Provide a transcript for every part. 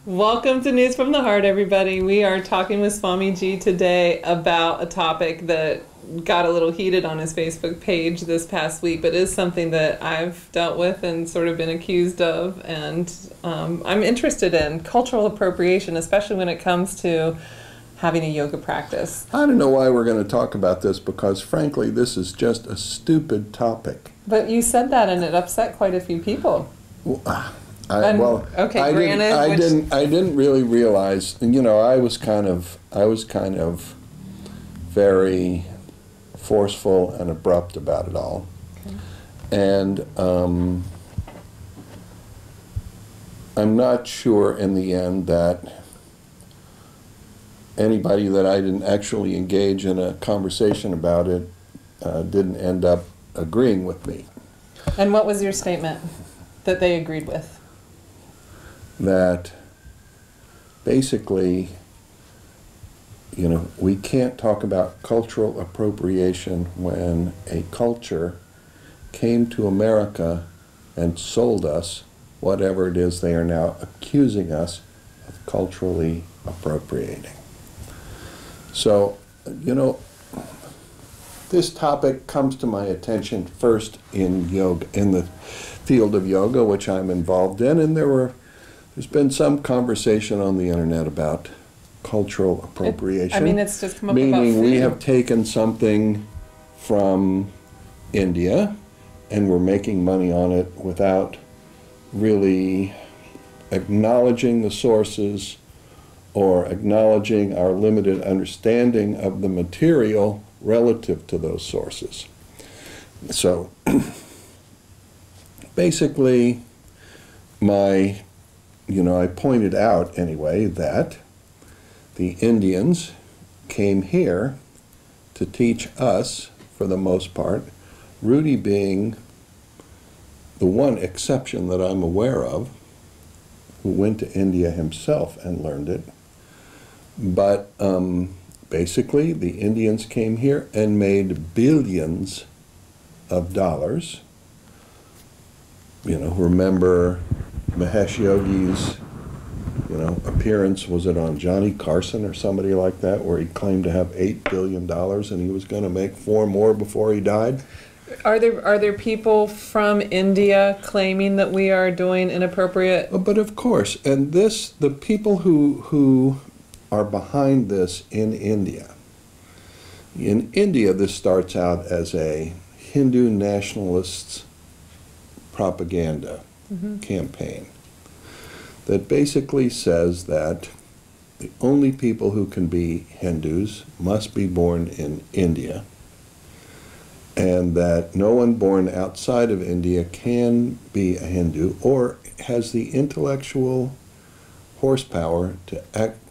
Welcome to News from the Heart, everybody. We are talking with Swamiji today about a topic that got a little heated on his Facebook page this past week, but is something that I've dealt with and sort of been accused of, and I'm interested in cultural appropriation, especially when it comes to having a yoga practice. I don't know why we're going to talk about this, because frankly this is just a stupid topic. But you said that and it upset quite a few people. I didn't really realize, you know, I was kind of very forceful and abrupt about it all. Okay. And I'm not sure in the end that anybody that I didn't actually engage in a conversation about it didn't end up agreeing with me. And what was your statement that they agreed with? That basically, you know, we can't talk about cultural appropriation when a culture came to America and sold us whatever it is they are now accusing us of culturally appropriating. So, you know, this topic comes to my attention first in yoga, in the field of yoga, which I'm involved in, and there's been some conversation on the internet about cultural appropriation. It's just come up about meaning food. We have taken something from India and we're making money on it without really acknowledging the sources or acknowledging our limited understanding of the material relative to those sources. So basically, I pointed out anyway that the Indians came here to teach us, for the most part, Rudy being the one exception that I'm aware of, who went to India himself and learned it. But basically, the Indians came here and made billions of dollars. You know, remember Mahesh Yogi's, appearance, was it on Johnny Carson or somebody like that, where he claimed to have $8 billion and he was going to make 4 more before he died? Are there people from India claiming that we are doing inappropriate? Oh, but of course, and the people who are behind this in India, this starts out as a Hindu nationalists propaganda campaign that basically says that the only people who can be Hindus must be born in India, and that no one born outside of India can be a Hindu or has the intellectual horsepower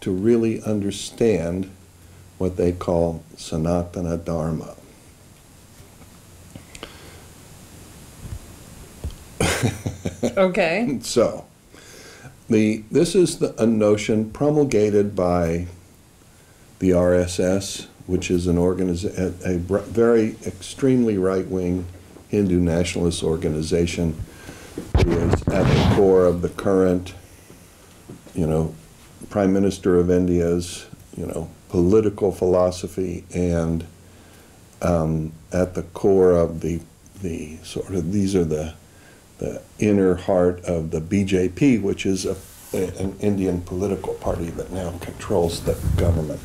to really understand what they call Sanatana Dharma. Okay. So, this is a notion promulgated by the RSS, which is a very extremely right-wing Hindu nationalist organization, who is at the core of the current, Prime Minister of India's, political philosophy, and at the core of the these are the inner heart of the BJP, which is an Indian political party that now controls the government.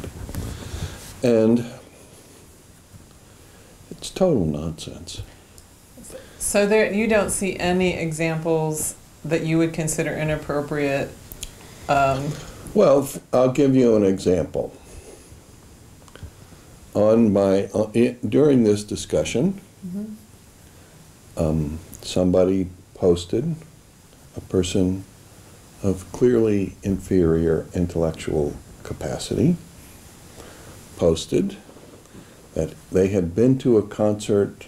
And it's total nonsense. So you don't see any examples that you would consider inappropriate? Well, I'll give you an example. During this discussion, somebody posted, a person of clearly inferior intellectual capacity posted that they had been to a concert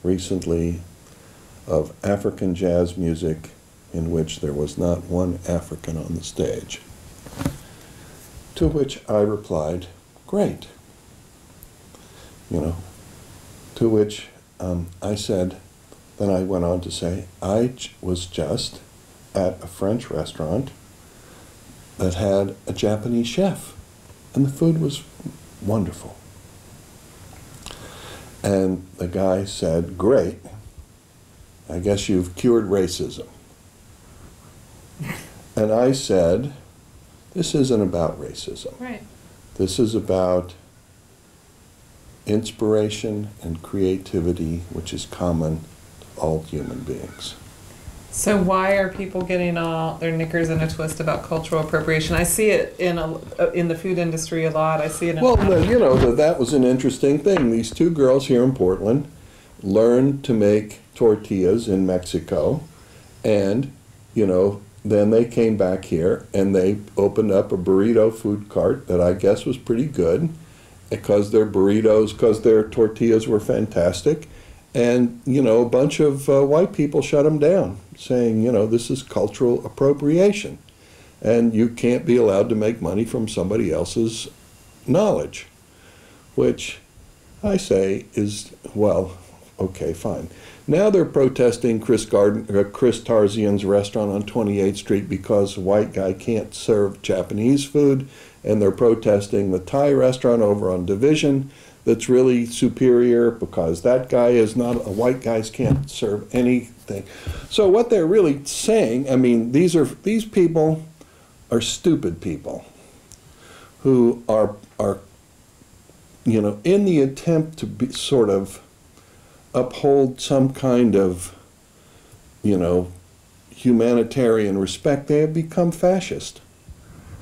recently of African jazz music in which there was not one African on the stage. To which I replied, great. To which I said, then I went on to say, I was just at a French restaurant that had a Japanese chef, and the food was wonderful. And the guy said, "Great, I guess you've cured racism." And I said, "This isn't about racism. Right. This is about inspiration and creativity, which is common to all human beings." So why are people getting all their knickers in a twist about cultural appropriation? I see it in the food industry a lot. I see it in Well, that was an interesting thing. These two girls here in Portland learned to make tortillas in Mexico, and, then they came back here and they opened up a burrito food cart that I guess was pretty good because their tortillas were fantastic. And, a bunch of white people shut them down, saying, this is cultural appropriation. And you can't be allowed to make money from somebody else's knowledge. Which I say is, well, okay, fine. Now they're protesting Chris Tarzian's restaurant on 28th Street because a white guy can't serve Japanese food. And they're protesting the Thai restaurant over on Division that's really superior because that guy is not, white guys can't serve anything. So what they're really saying, I mean, these people are stupid people who are in the attempt to be sort of uphold some kind of, humanitarian respect, they have become fascist.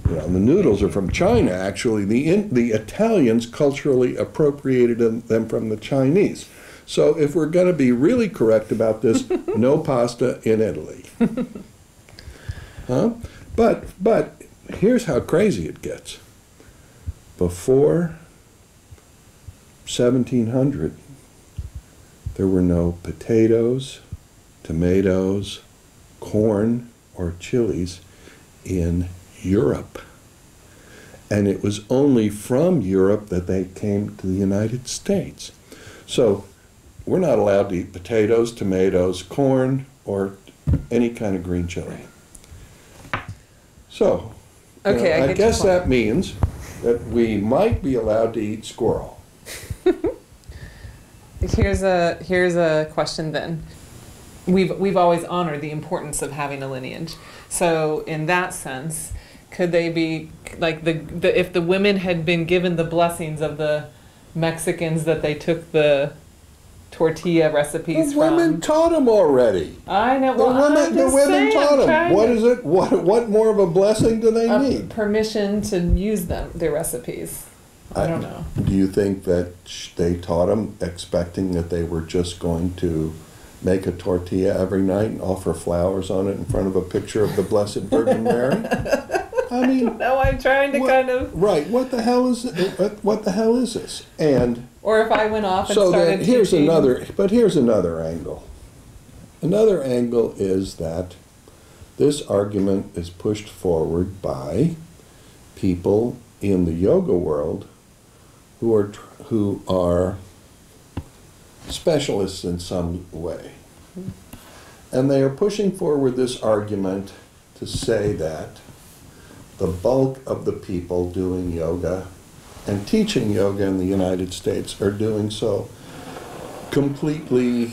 The noodles are from China, actually. The Italians culturally appropriated them from the Chinese. So if we're going to be really correct about this, no pasta in Italy. Huh? But here's how crazy it gets. Before 1700, there were no potatoes, tomatoes, corn, or chilies in Europe. And it was only from Europe that they came to the United States. So we're not allowed to eat potatoes, tomatoes, corn, or any kind of green chili. So, okay, I guess that means that we might be allowed to eat squirrel. Here's a question then. We've always honored the importance of having a lineage. So in that sense, could they be like if the women had been given the blessings of the Mexicans that they took the tortilla recipes the women taught them already. I know. The women taught them. What is it? What more of a blessing do they need? Permission to use their recipes. I don't know. Do you think that they taught them expecting that they were just going to make a tortilla every night and offer flowers on it in front of a picture of the Blessed Virgin Mary? I mean, no, I'm trying to kind of right. What the hell is this? And or if I went off and so started then here's teaching. here's another angle. Another angle is that this argument is pushed forward by people in the yoga world who are specialists in some way. And they are pushing forward this argument to say that the bulk of the people doing yoga and teaching yoga in the United States are doing so completely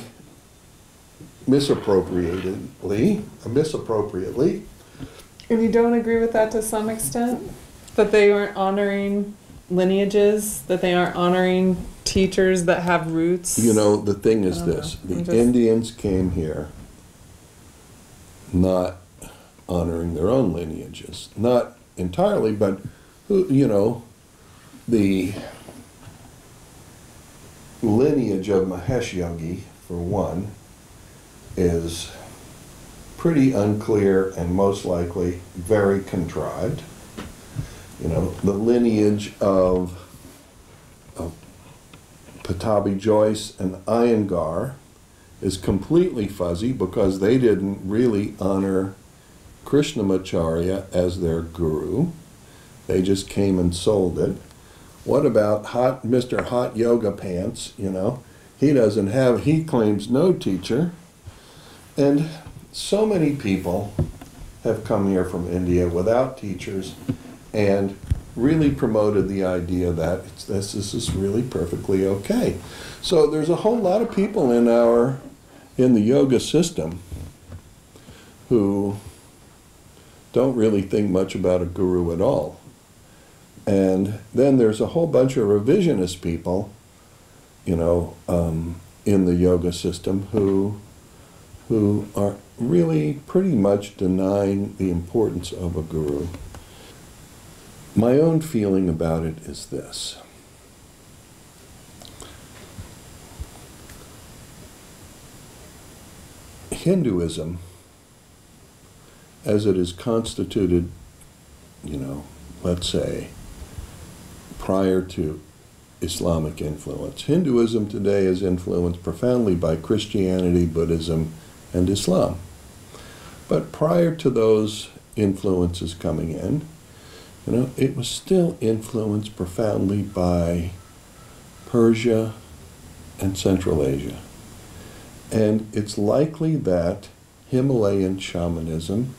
misappropriately. And you don't agree with that to some extent? That they aren't honoring lineages, that they aren't honoring teachers that have roots? The thing is this. The Indians came here not honoring their own lineages. Not entirely, but, the lineage of Mahesh Yogi, for one, is pretty unclear and most likely very contrived. The lineage of Pattabhi Jois and Iyengar is completely fuzzy because they didn't really honor Krishnamacharya as their guru. They just came and sold it. What about Mr. Hot Yoga Pants? He claims no teacher. And so many people have come here from India without teachers and really promoted the idea that this is really perfectly okay. So there's a whole lot of people in the yoga system who don't really think much about a guru at all. And then there's a whole bunch of revisionist people, you know, in the yoga system who are really pretty much denying the importance of a guru. My own feeling about it is this. Hinduism, as it is constituted, you know, let's say, prior to Islamic influence. Hinduism today is influenced profoundly by Christianity, Buddhism, and Islam. But prior to those influences coming in, you know, it was still influenced profoundly by Persia and Central Asia. And it's likely that Himalayan shamanism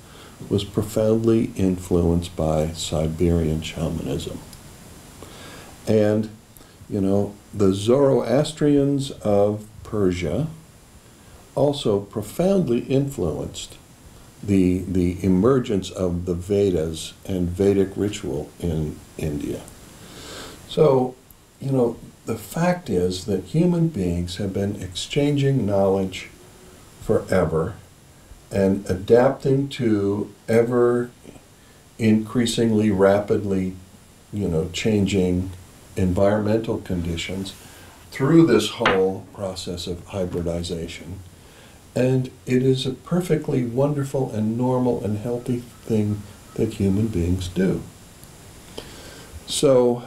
was profoundly influenced by Siberian shamanism. And, you know, the Zoroastrians of Persia also profoundly influenced the emergence of the Vedas and Vedic ritual in India. So, you know, the fact is that human beings have been exchanging knowledge forever and adapting to ever increasingly rapidly, you know, changing environmental conditions through this whole process of hybridization. And it is a perfectly wonderful and normal and healthy thing that human beings do. So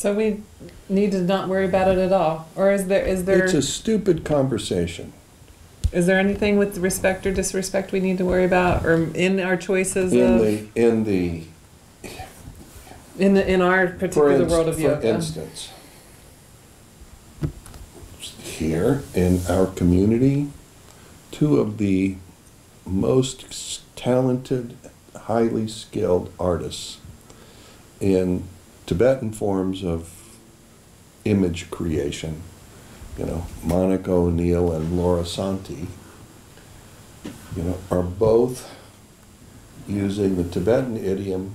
we need to not worry about it at all? Or is there it's a stupid conversation. Is there anything with respect or disrespect we need to worry about, or in our choices in our particular world of yoga? For instance, here in our community, two of the most talented, highly skilled artists in Tibetan forms of image creation, you know, Monica O'Neill and Laura Santi, you know, are both using the Tibetan idiom.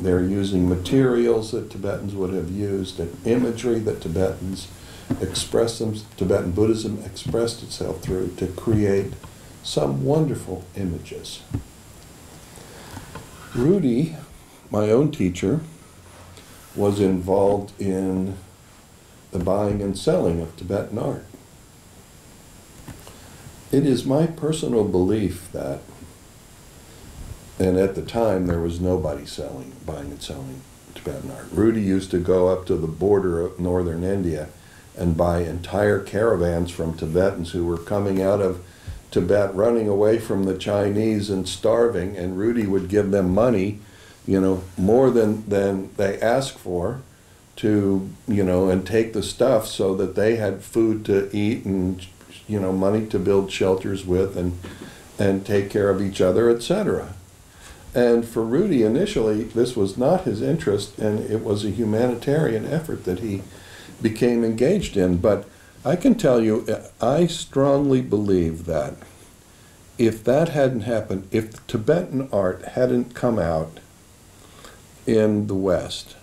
They're using materials that Tibetans would have used and imagery that Tibetan Buddhism expressed itself through to create some wonderful images. Rudy, my own teacher, was involved in the buying and selling of Tibetan art. It is my personal belief that, and at the time there was nobody buying and selling Tibetan art. Rudy used to go up to the border of northern India and buy entire caravans from Tibetans who were coming out of Tibet, running away from the Chinese and starving, and Rudy would give them money, you know, more than they asked for, to, you know, and take the stuff so that they had food to eat and, you know, money to build shelters with and take care of each other, etc. And for Rudy, initially, this was not his interest, and it was a humanitarian effort that he became engaged in. But I can tell you, I strongly believe that if that hadn't happened, if Tibetan art hadn't come out in the West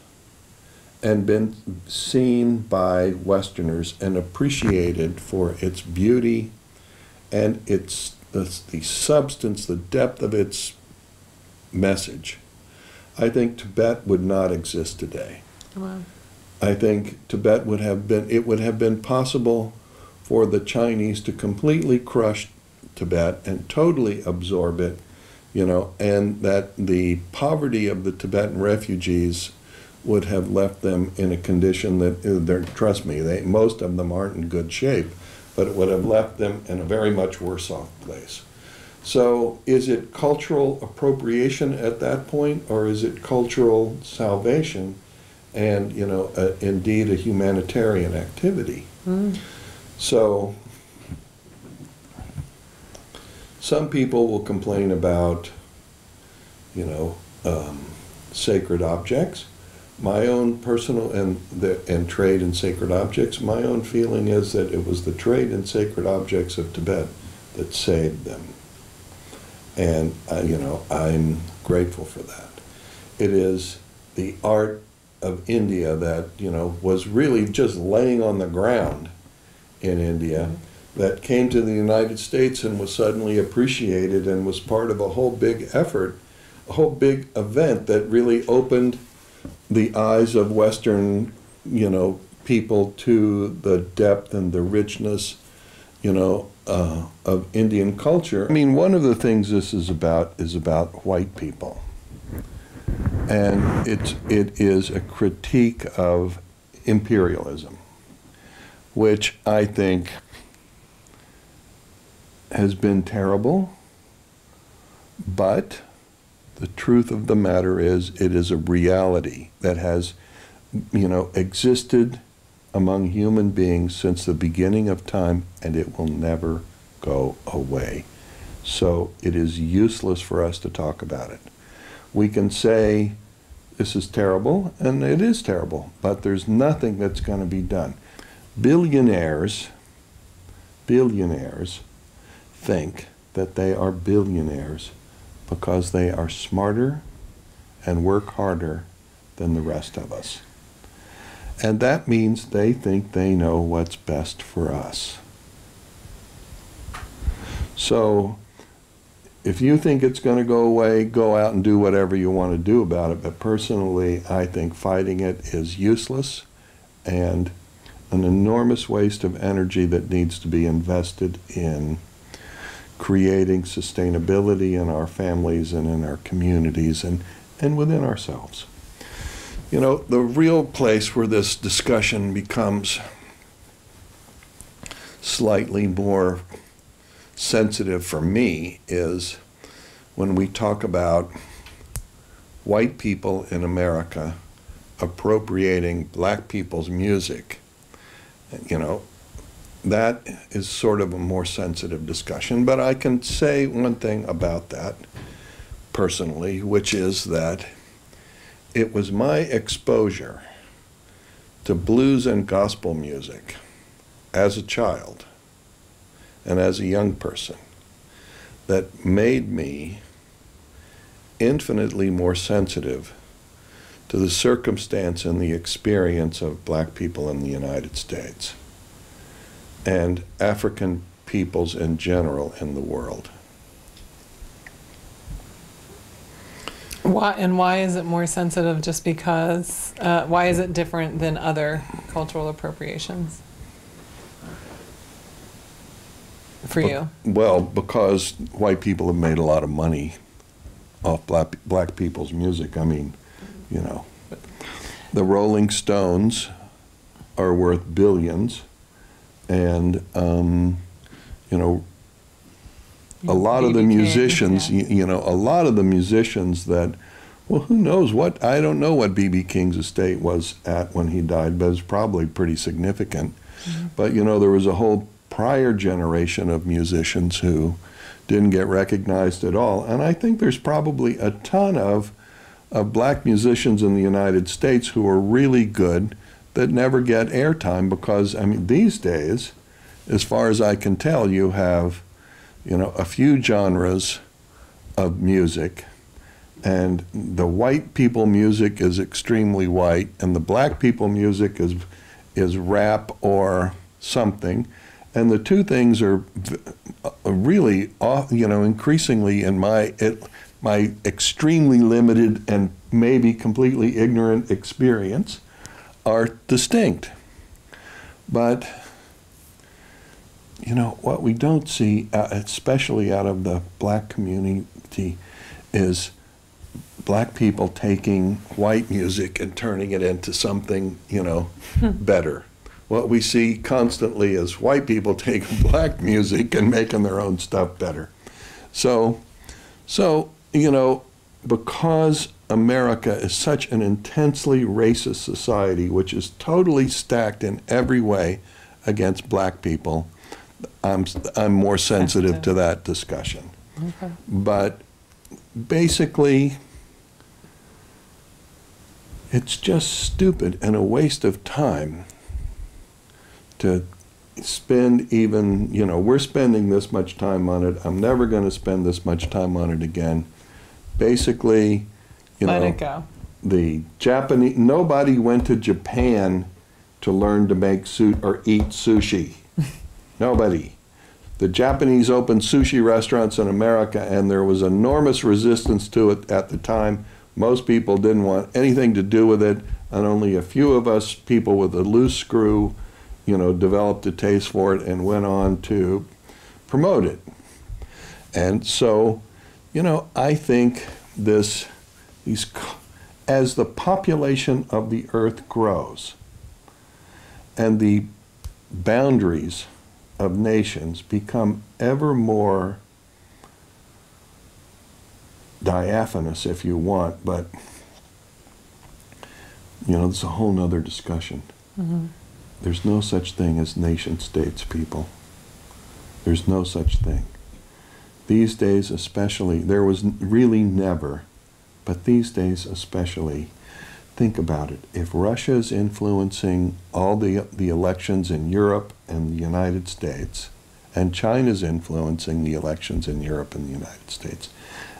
and been seen by Westerners and appreciated for its beauty and the substance, the depth of its message, I think Tibet would not exist today. Wow. I think it would have been possible for the Chinese to completely crush Tibet and totally absorb it, you know, and that the poverty of the Tibetan refugees would have left them in a condition that, trust me, most of them aren't in good shape, but it would have left them in a very much worse off place. So is it cultural appropriation at that point, or is it cultural salvation and, you know, indeed a humanitarian activity? So some people will complain about you know, sacred objects. My own personal and trade in sacred objects, my own feeling is that it was the trade in sacred objects of Tibet that saved them. And, you know, I'm grateful for that. It is the art of India that, you know, was really just laying on the ground in India that came to the United States and was suddenly appreciated and was part of a whole big effort, a whole big event that really opened the eyes of Western, you know, people to the depth and the richness, you know, of Indian culture. I mean, one of the things this is about white people. And it is a critique of imperialism, which I think has been terrible, but the truth of the matter is it is a reality that has, you know, existed among human beings since the beginning of time, and it will never go away. So it is useless for us to talk about it. We can say this is terrible, and it is terrible, but there's nothing that's going to be done. Billionaires think that they are billionaires because they are smarter and work harder than the rest of us. And that means they think they know what's best for us. So if you think it's going to go away, go out and do whatever you want to do about it. But personally, I think fighting it is useless and an enormous waste of energy that needs to be invested in creating sustainability in our families and in our communities and within ourselves. You know, the real place where this discussion becomes slightly more sensitive for me is when we talk about white people in America appropriating black people's music. You know, that is sort of a more sensitive discussion, but I can say one thing about that personally, which is that it was my exposure to blues and gospel music as a child and as a young person that made me infinitely more sensitive to the circumstance and the experience of black people in the United States and African peoples in general in the world. Why is it more sensitive? Just because, why is it different than other cultural appropriations for you? Well, because white people have made a lot of money off black people's music. I mean, you know, the Rolling Stones are worth billions, and you know, a lot of the musicians, you know, a lot of the musicians that, well, who knows what, I don't know what B.B. King's estate was at when he died, but it's probably pretty significant. But, you know, there was a whole prior generation of musicians who didn't get recognized at all. And I think there's probably a ton of black musicians in the United States who are really good that never get airtime because, I mean, these days, as far as I can tell, you have, you know, a few genres of music, and the white people music is extremely white, and the black people music is rap or something, and the two things are really, you know, increasingly in my extremely limited and maybe completely ignorant experience, are distinct. But you know, what we don't see, especially out of the black community, is black people taking white music and turning it into something, you know, better. What we see constantly is white people taking black music and making their own stuff better. So, you know, because America is such an intensely racist society, which is totally stacked in every way against black people, I'm more sensitive to that discussion. Okay. But basically, it's just stupid and a waste of time to spend even, you know, we're spending this much time on it. I'm never going to spend this much time on it again. Basically, Let it go. The Japanese, nobody went to Japan to learn to make or eat sushi. Nobody. The Japanese opened sushi restaurants in America, and there was enormous resistance to it at the time. Most people didn't want anything to do with it, and only a few of us, people with a loose screw, you know, developed a taste for it and went on to promote it. And so, you know, I think as the population of the earth grows and the boundaries of nations become ever more diaphanous, if you want, but, you know, it's a whole nother discussion. Mm-hmm. There's no such thing as nation states, people. There's no such thing. These days especially, there was really never, but these days especially, think about it. If Russia is influencing all the elections in Europe and the United States, and China is influencing the elections in Europe and the United States,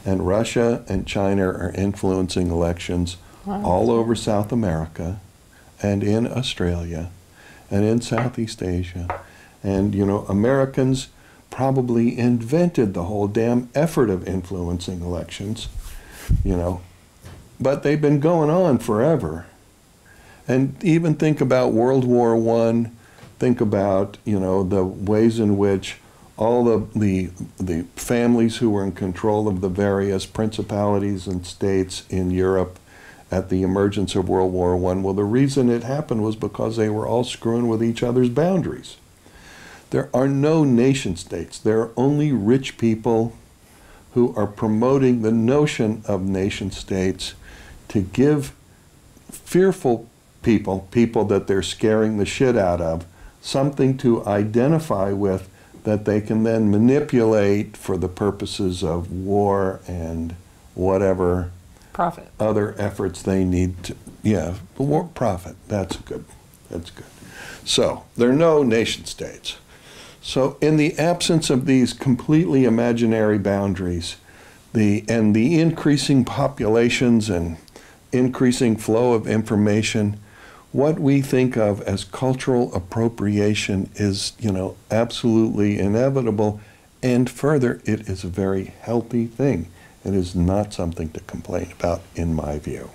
and Russia and China are influencing elections all over South America and in Australia and in Southeast Asia, and, you know, Americans probably invented the whole damn effort of influencing elections, you know, but they've been going on forever. And even think about World War I, think about, you know, the ways in which all the families who were in control of the various principalities and states in Europe at the emergence of World War I, well, the reason it happened was because they were all screwing with each other's boundaries. There are no nation states. There are only rich people who are promoting the notion of nation states to give fearful people that they're scaring the shit out of, something to identify with that they can then manipulate for the purposes of war and whatever Profit. other efforts they need to, war profit. That's good. That's good. So there are no nation states. So in the absence of these completely imaginary boundaries, the increasing populations and increasing flow of information, what we think of as cultural appropriation is, you know, absolutely inevitable, and further, it is a very healthy thing. It is not something to complain about, in my view.